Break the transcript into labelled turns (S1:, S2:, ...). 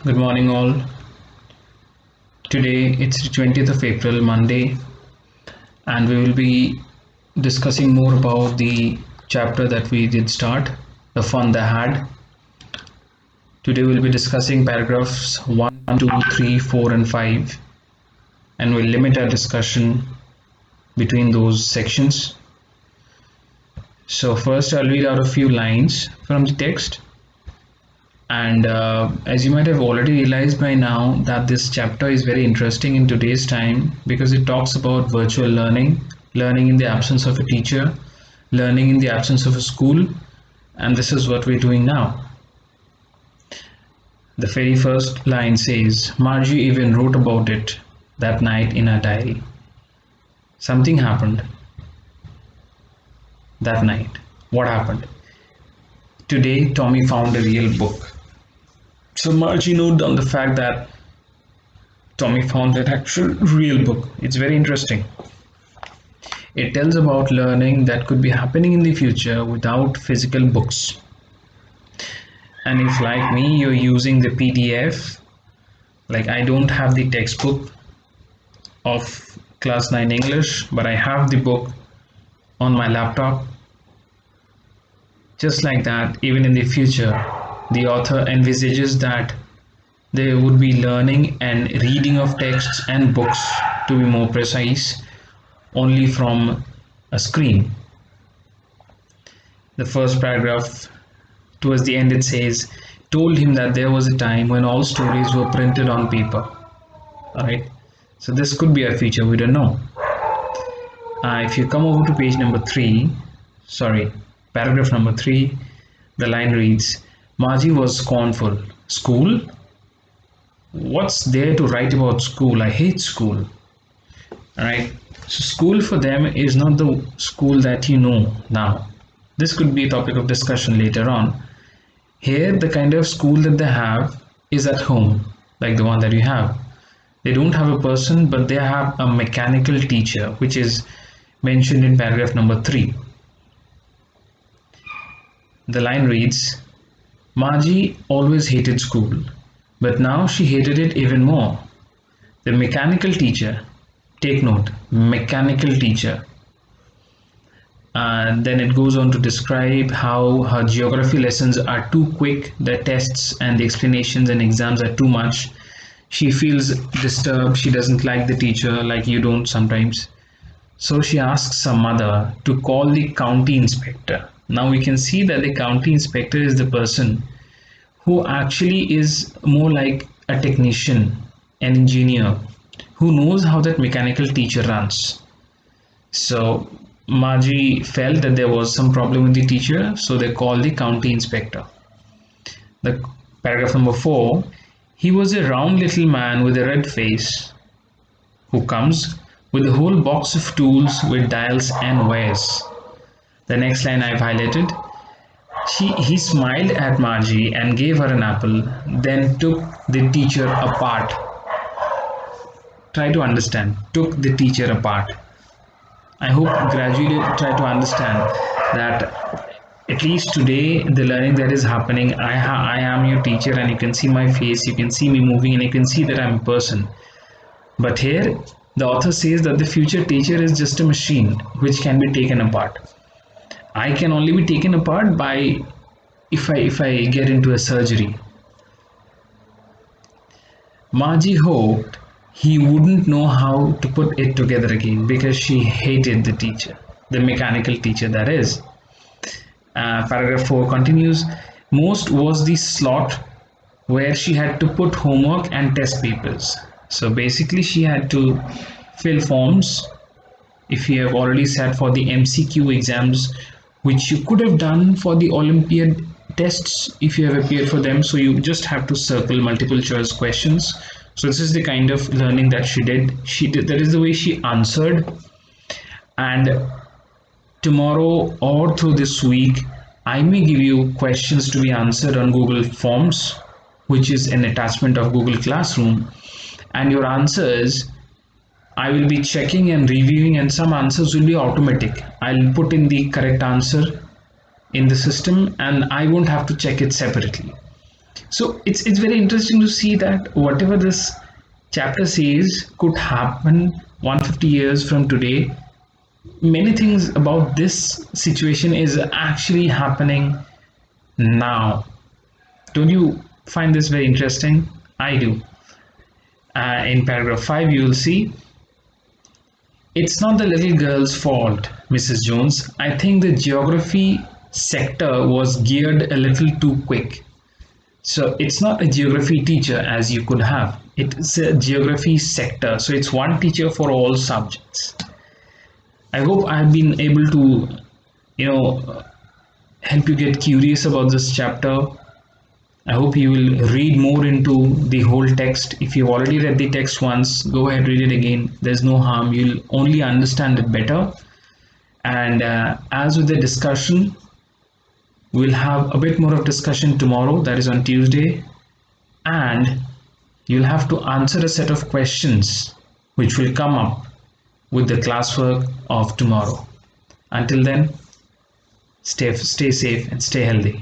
S1: Good morning, all. Today it's the 20th of April, Monday, and we will be discussing more about the chapter that we did start, the fun they had. Today we'll be discussing paragraphs 1, 2, 3, 4, and 5, and we'll limit our discussion between those sections. So, first, I'll read out a few lines from the text. And as you might have already realized by now, that this chapter is very interesting in today's time because it talks about virtual learning, learning in the absence of a teacher, learning in the absence of a school, and this is what we're doing now. The very first line says, Margie even wrote about it that night in her diary. Something happened that night. What happened? Today, Tommy found a real book. So Margie noted down the fact that Tommy found an actual real book. It's very interesting. It tells about learning that could be happening in the future without physical books. And if, like me, you're using the PDF, like I don't have the textbook of class 9 English, but I have the book on my laptop. Just like that, even in the future, the author envisages that there would be learning and reading of texts and books, to be more precise, only from a screen. The first paragraph, towards the end, it says, told him that there was a time when all stories were printed on paper. Alright, so this could be a feature, we don't know. If you come over to paragraph number 3, the line reads, Margie was scornful. School? What's there to write about school? I hate school. Alright, so school for them is not the school that you know now. This could be a topic of discussion later on. Here, the kind of school that they have is at home, like the one that you have. They don't have a person, but they have a mechanical teacher, which is mentioned in paragraph number 3. The line reads, Margie always hated school, but now she hated it even more. The mechanical teacher, take note, mechanical teacher. And then it goes on to describe how her geography lessons are too quick, the tests and the explanations and exams are too much. She feels disturbed, she doesn't like the teacher like you don't sometimes. So she asks her mother to call the county inspector. Now we can see that the county inspector is the person who actually is more like a technician, an engineer, who knows how that mechanical teacher runs. So Margie felt that there was some problem with the teacher, so they called the county inspector. The paragraph number 4, he was a round little man with a red face who comes with a whole box of tools with dials and wires. The next line I've highlighted. He smiled at Margie and gave her an apple, then took the teacher apart. Try to understand. Took the teacher apart. I hope gradually try to understand that at least today the learning that is happening, I am your teacher and you can see my face, you can see me moving and you can see that I'm a person. But here the author says that the future teacher is just a machine which can be taken apart. I can only be taken apart by if I get into a surgery. Margie hoped he wouldn't know how to put it together again because she hated the teacher, the mechanical teacher that is. Paragraph 4 continues, most was the slot where she had to put homework and test papers. So basically she had to fill forms. If you have already sat for the MCQ exams, which you could have done for the Olympiad tests if you have appeared for them, so you just have to circle multiple choice questions. So this is the kind of learning that she did. That is the way she answered. And tomorrow or through this week, I may give you questions to be answered on Google Forms, which is an attachment of Google Classroom, and your answers I will be checking and reviewing, and some answers will be automatic. I'll put in the correct answer in the system and I won't have to check it separately. So it's very interesting to see that whatever this chapter says could happen 150 years from today, many things about this situation is actually happening now. Don't you find this very interesting? I do. In paragraph 5, you will see, it's not the little girl's fault, Mrs. Jones. I think the geography sector was geared a little too quick. So it's not a geography teacher as you could have. It's a geography sector. So it's one teacher for all subjects. I hope I've been able to, you know, help you get curious about this chapter. I hope you will read more into the whole text. If you've already read the text once, go ahead, read it again. There's no harm. You'll only understand it better. And as with the discussion, we'll have a bit more of discussion tomorrow, that is on Tuesday. And you'll have to answer a set of questions which will come up with the classwork of tomorrow. Until then, stay safe and stay healthy.